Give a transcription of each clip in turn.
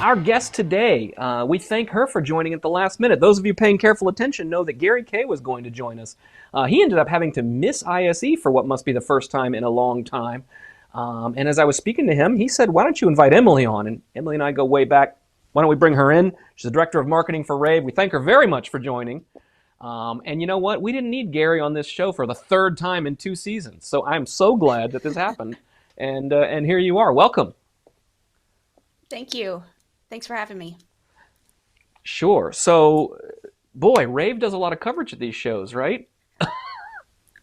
our guest today, we thank her for joining at the last minute. Those of you paying careful attention know that Gary Kay was going to join us. He ended up having to miss ISE for what must be the first time in a long time. And as I was speaking to him, he said, why don't you invite Emily on? And Emily and I go way back. Why don't we bring her in? She's the director of marketing for rAVe. We thank her very much for joining. And you know what? We didn't need Gary on this show for the third time in 2 seasons. So I'm so glad that this happened. And here you are. Welcome. Thank you. Thanks for having me. Sure. So, boy, rAVe does a lot of coverage at these shows, right?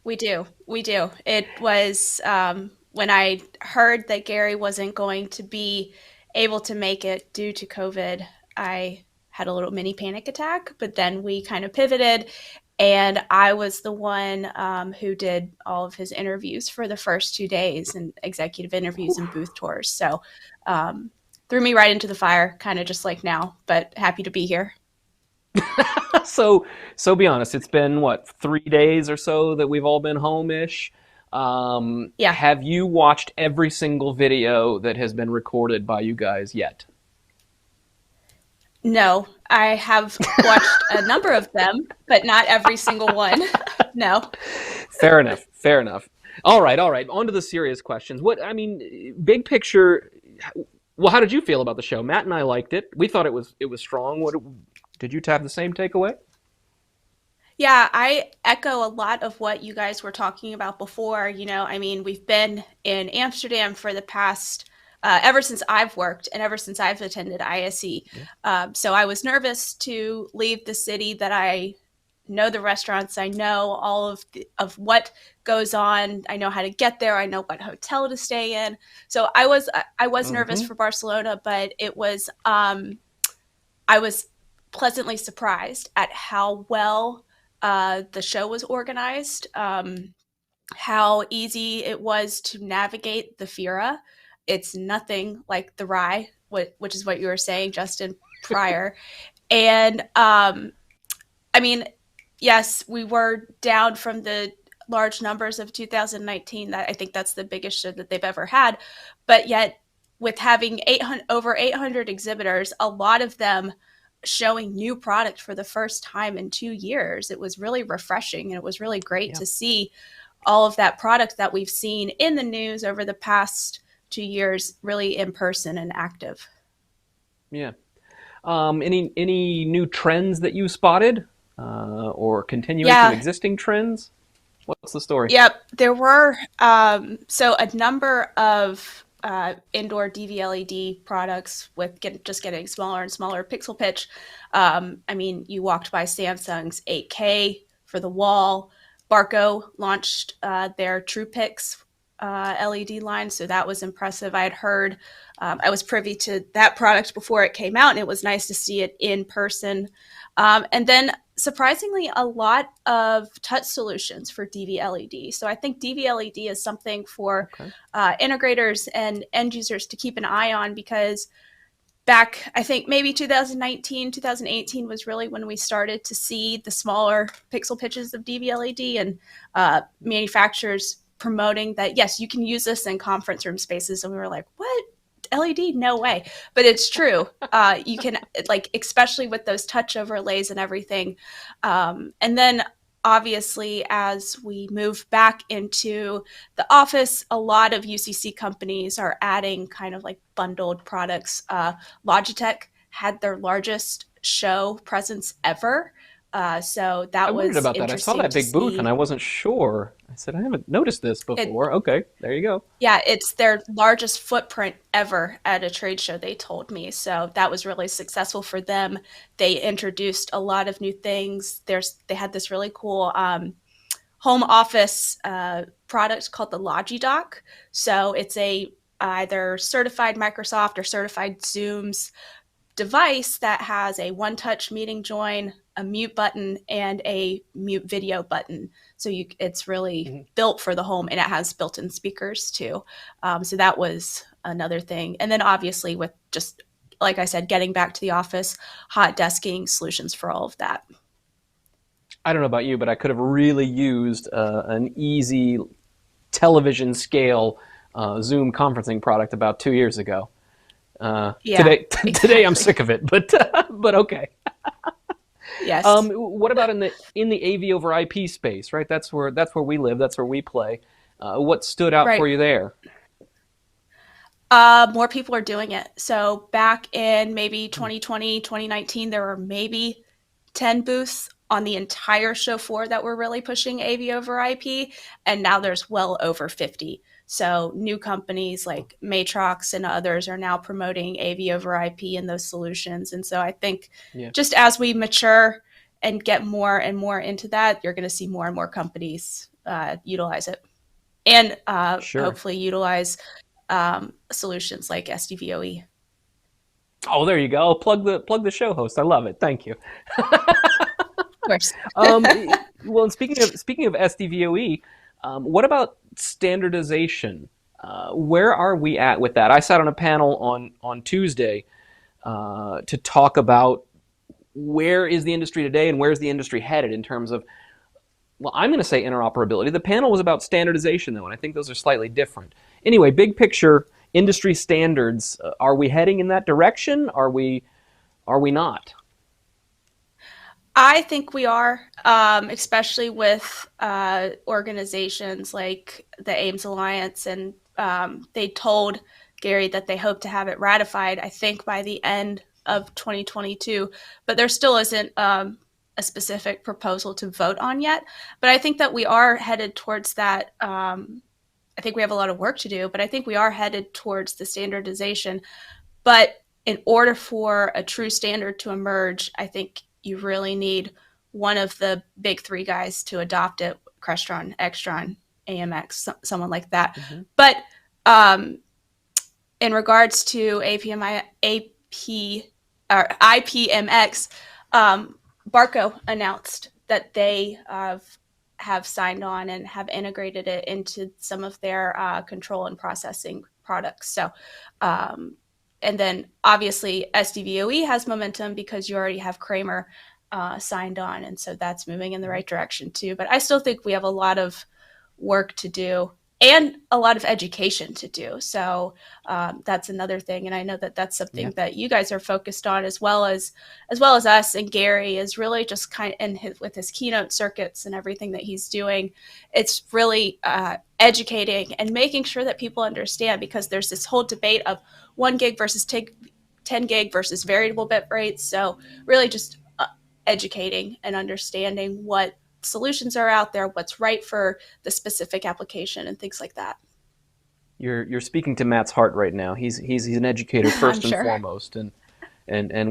We do. We do. It was when I heard that Gary wasn't going to be able to make it due to COVID, I had a little mini panic attack, but then we kind of pivoted. And I was the one who did all of his interviews for the first 2 days and executive interviews and booth tours. So threw me right into the fire, kind of just like now, but happy to be here. So be honest, it's been, what, 3 days or so that we've all been home-ish? Yeah. Have you watched every single video that has been recorded by you guys yet? No, I have watched a number of them, but not every single one. No. Fair enough. Fair enough. All right. On to the serious questions. Big picture, well, how did you feel about the show? Matt and I liked it. We thought it was strong. Did you have the same takeaway? Yeah, I echo a lot of what you guys were talking about before. We've been in Amsterdam for the past ever since I've worked and ever since I've attended ISE. So I was nervous to leave the city that I know the restaurants. I know all of what goes on. I know how to get there. I know what hotel to stay in. So I was nervous for Barcelona, but it was I was pleasantly surprised at how well the show was organized, how easy it was to navigate the Fira. It's nothing like the rye, which is what you were saying, Justin, prior. And yes, we were down from the large numbers of 2019. That I think that's the biggest show that they've ever had. But yet, with having over 800 exhibitors, a lot of them showing new product for the first time in 2 years, it was really refreshing, and it was really great to see all of that product that we've seen in the news over the past 2 years really in person and active. Yeah. Any new trends that you spotted, or continuation of existing trends? What's the story? Yep, there were so a number of indoor DV-LED products with just getting smaller and smaller pixel pitch. You walked by Samsung's 8K for the wall. Barco launched their TruePix LED line, so that was impressive. I had heard, I was privy to that product before it came out, and it was nice to see it in person. And then surprisingly, a lot of touch solutions for DV-LED. So I think DV-LED is something for integrators and end users to keep an eye on, because back, I think maybe 2019, 2018 was really when we started to see the smaller pixel pitches of DV-LED, and manufacturers promoting that, yes, you can use this in conference room spaces. And we were like, what? LED? No way. But it's true. You can, especially with those touch overlays and everything. And then obviously, as we move back into the office, a lot of UCC companies are adding kind of like bundled products. Logitech had their largest show presence ever. So that was wondered about that. I saw that big booth and I wasn't sure. I said, I haven't noticed this before. Okay, there you go. Yeah, it's their largest footprint ever at a trade show, they told me. So that was really successful for them. They introduced a lot of new things. They had this really cool home office product called the LogiDock. So it's either certified Microsoft or certified Zoom's device that has a one-touch meeting join, a mute button, and a mute video button. So it's really built for the home, and it has built-in speakers too. So that was another thing. And then obviously with just, like I said, getting back to the office, hot desking, solutions for all of that. I don't know about you, but I could have really used an easy television scale Zoom conferencing product about 2 years ago. Yeah, Today I'm exactly. sick of it, but but okay. Yes. What about in the AV over IP space? Right, that's where we live. That's where we play. What stood out for Right. you there? More people are doing it. So back in maybe 2020, 2019, there were maybe 10 booths on the entire show floor that were really pushing AV over IP. And now there's well over 50. So new companies like Matrox and others are now promoting AV over IP and those solutions. And so I think Yeah, just as we mature and get more and more into that, you're going to see more and more companies utilize it and sure. hopefully utilize solutions like SDVoE. Oh, there you go. Plug the show host. I love it. Thank you. Of course. Um, well, and speaking of SDVoE, what about standardization? Where are we at with that? I sat on a panel on Tuesday to talk about where is the industry today and where is the industry headed in terms of, well, I'm going to say interoperability. The panel was about standardization, though, and I think those are slightly different. Anyway, big picture, industry standards. Are we heading in that direction? Are we not? I think we are, especially with organizations like the Ames Alliance, and they told Gary that they hope to have it ratified, I think, by the end of 2022. But there still isn't a specific proposal to vote on yet. But I think that we are headed towards that. I think we have a lot of work to do, but I think we are headed towards the standardization. But in order for a true standard to emerge, I think you really need one of the big three guys to adopt it: Crestron, Extron, AMX, someone like that. Mm-hmm. But um, in regards to or IPMX, Barco announced that they have signed on and have integrated it into some of their control and processing products. So, and then obviously SDVoE has momentum because you already have Kramer signed on, and so that's moving in the right direction too. But I still think we have a lot of work to do and a lot of education to do. So that's another thing, and I know that that's Yeah. something that you guys are focused on as well as us. And Gary is really just kind of with his keynote circuits and everything that he's doing. It's really educating and making sure that people understand, because there's this whole debate of 1 gig versus 10 gig versus variable bit rates. So really just educating and understanding what solutions are out there, what's right for the specific application, and things like that. You're speaking to Matt's heart right now. He's an educator I'm first and sure. foremost, and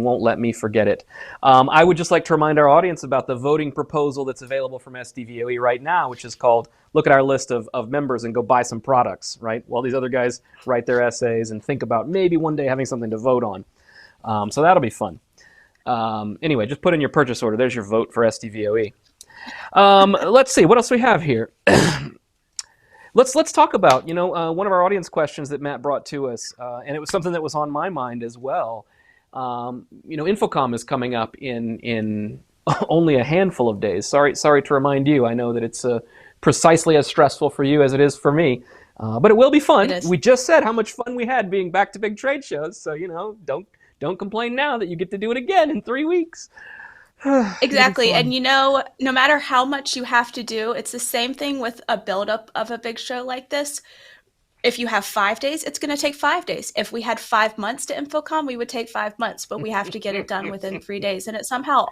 won't let me forget it. I would just like to remind our audience about the voting proposal that's available from SDVoE right now, which is called "Look at our list of members and go buy some products." Right, while these other guys write their essays and think about maybe one day having something to vote on. So that'll be fun. Anyway, just put in your purchase order. There's your vote for SDVoE. Let's see what else we have here. Let's talk about one of our audience questions that Matt brought to us, and it was something that was on my mind as well. InfoComm is coming up in only a handful of days. Sorry to remind you. I know that it's precisely as stressful for you as it is for me, but it will be It fun. is. We just said how much fun we had being back to big trade shows, so don't complain now that you get to do it again in 3 weeks. It'll be Exactly. And fun. no matter how much you have to do, it's the same thing with a buildup of a big show like this. If you have 5 days, it's going to take 5 days. If we had 5 months to InfoComm, we would take 5 months, but we have to get it done within 3 days. And it somehow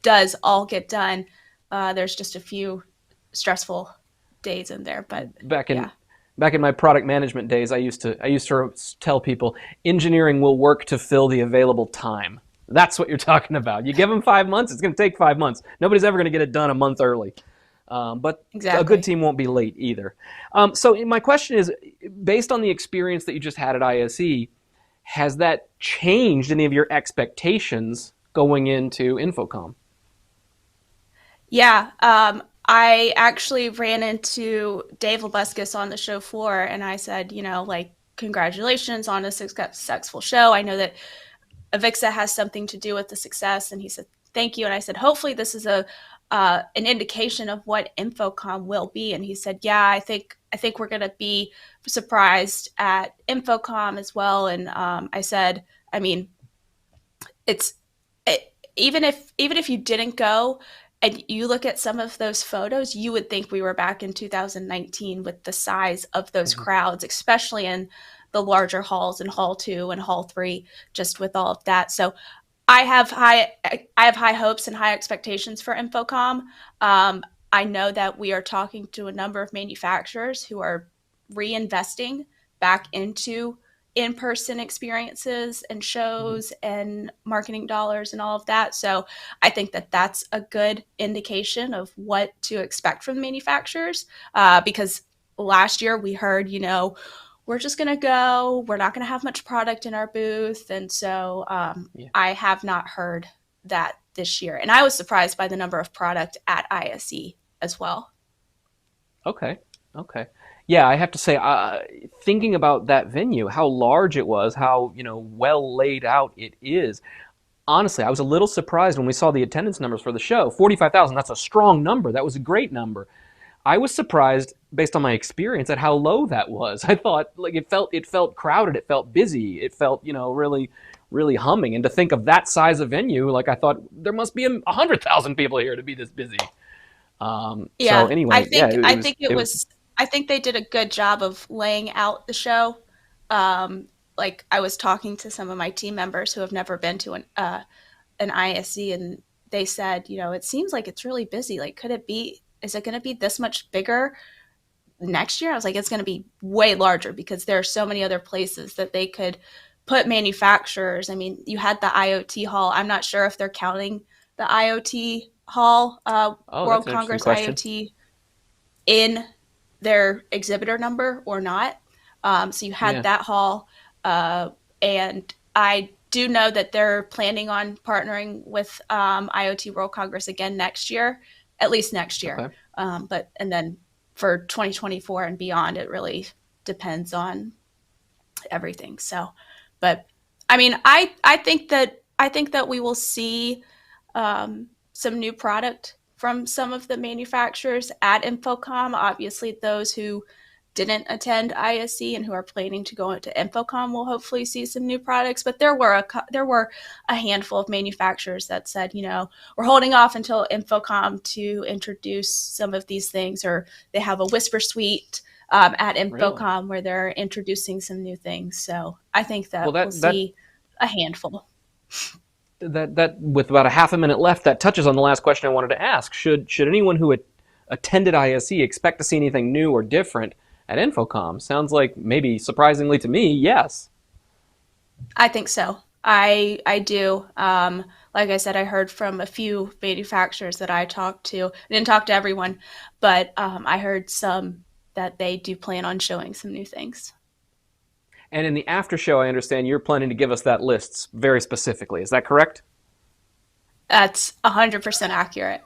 does all get done. There's just a few stressful days in there, but back in yeah, back in my product management days, I used to tell people engineering will work to fill the available time. That's what you're talking about. You give them 5 months, it's going to take 5 months. Nobody's ever going to get it done a month early. But a good exactly. team won't be late either. So my question is, based on the experience that you just had at ISE, has that changed any of your expectations going into InfoComm? Yeah, I actually ran into Dave Labuscus on the show floor, and I said, like, congratulations on a successful show. I know that Avixa has something to do with the success, and he said, thank you. And I said, hopefully this is a an indication of what InfoComm will be. And he said, yeah, I think I think we're going to be surprised at InfoComm as well. And I said, I mean, it's even if you didn't go and you look at some of those photos, you would think we were back in 2019 with the size of those Mhm. crowds, especially in the larger halls in Hall 2 and Hall 3, just with all of that. So I have high hopes and high expectations for InfoComm. Um, I know that we are talking to a number of manufacturers who are reinvesting back into in-person experiences and Mhm. shows and marketing dollars and all of that. So I think that that's a good indication of what to expect from the manufacturers, because last year we heard, we're just going to go. We're not going to have much product in our booth. And so Yeah. I have not heard that this year. And I was surprised by the number of product at ISE as well. Okay. Okay. Yeah, I have to say, thinking about that venue, how large it was, how well laid out it is. Honestly, I was a little surprised when we saw the attendance numbers for the show. 45,000. That's a strong number. That was a great number. I was surprised based on my experience at how low that was. I thought like it felt crowded, it felt busy, it felt really humming. And to think of that size of venue, like I thought there must be 100,000 people here to be this busy. So Yeah, anyway, yeah, I think they did a good job of laying out the show. Like I was talking to some of my team members who have never been to an ISE, and they said, it seems like it's really busy. Like, is it going to be this much bigger next year? I was like, it's going to be way larger because there are so many other places that they could put manufacturers. I mean, you had the IoT hall. I'm not sure if they're counting the IoT hall, oh, that's World an interesting Congress question. IoT, in their exhibitor number or not. So you had Yeah. that hall. And I do know that they're planning on partnering with IoT World Congress again next year, at least next year. Okay. And then for 2024 and beyond, it really depends on everything. So, but I mean, I think that we will see some new product from some of the manufacturers at InfoComm. Obviously, those who didn't attend ISE and who are planning to go into InfoComm will hopefully see some new products. But there were a handful of manufacturers that said, we're holding off until InfoComm to introduce some of these things, or they have a whisper suite at Really? InfoComm where they're introducing some new things. So I think Well, that we'll that see a handful. that with about a half a minute left, that touches on the last question I wanted to ask. Should anyone who attended ISE expect to see anything new or different at InfoComm? Sounds like maybe surprisingly to me, yes. I think so. I do. Like I said, I heard from a few manufacturers that I talked to. I didn't talk to everyone, but I heard some that they do plan on showing some new things. And in the after show, I understand you're planning to give us that list very specifically. Is that correct? That's 100% accurate.